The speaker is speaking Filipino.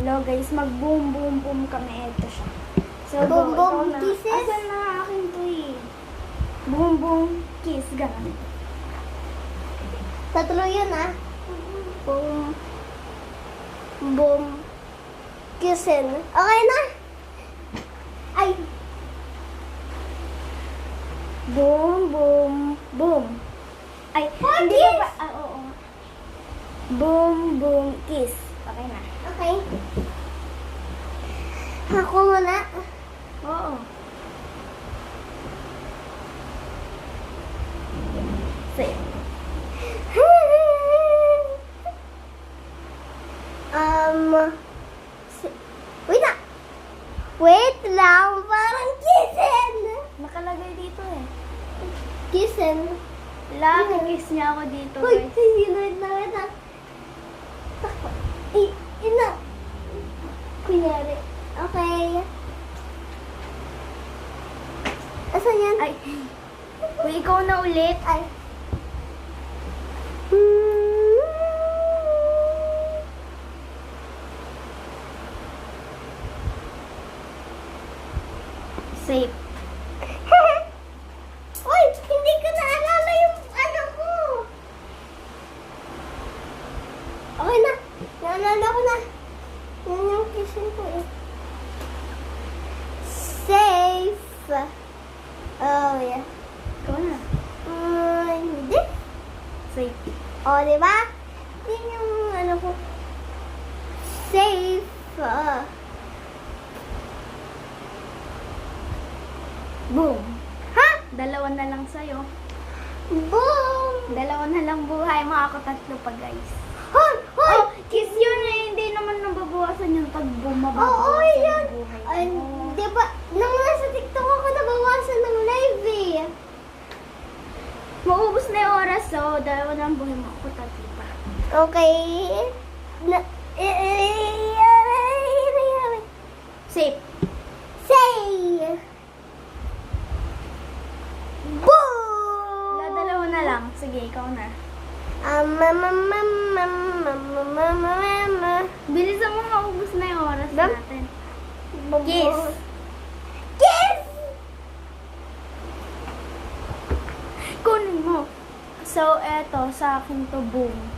Hello guys, mag-boom boom boom kami. Ito siya. So, Boom, go, boom, ikaw na. kisses? Asan na akin to eh? Boom boom kiss, ganun. Tatlo yun ah. Boom. Boom. Kissin. Okay na? Ay. Boom boom boom. Ay, hindi kiss? ka ba? Ah, oo. Boom boom kiss. Okay na. Okay. Ako muna. Oo. Say. Wait na. Wait lang. Parang kissin. Nakalagay dito eh. Kissin. Laki kiss niya ako dito Uy, guys. wait na. Ina. Kunyari. Okay. Asan yan? Ay. Uy, ikaw na ulit. Ay. Safe. Uy, hindi ko naalala yung ano ko. Okay na. Naalala ko na. Yan yung kissin ko eh. Safe. Oh, yeah. Ikaw na. Hindi. Safe. Oh, di ba? Yun yung ano ko. Safe. Boom. Ha? Dalawa na lang sa'yo. Boom! Dalawa na lang buhay. Mga tatlo pa guys. Hoy! Hoy! Oh, kiss yun eh. Hindi naman nababawasan yung pag boom. Oo, Mababawasan yun. yung buhay. Ay, mo. di ba? Nung nasa TikTok ako, nabawasan ng live eh. Maubos na yung oras. So, dalawa na lang buhay mo. Ako tatlo pa. Okay. Na, Safe. say! Boom! Dalawa na lang. Sige, ikaw na. Bilisan mo, maubos na yung oras Bam? natin. Kiss. Kiss! Kunin mo. So, eto, sa akin to boom.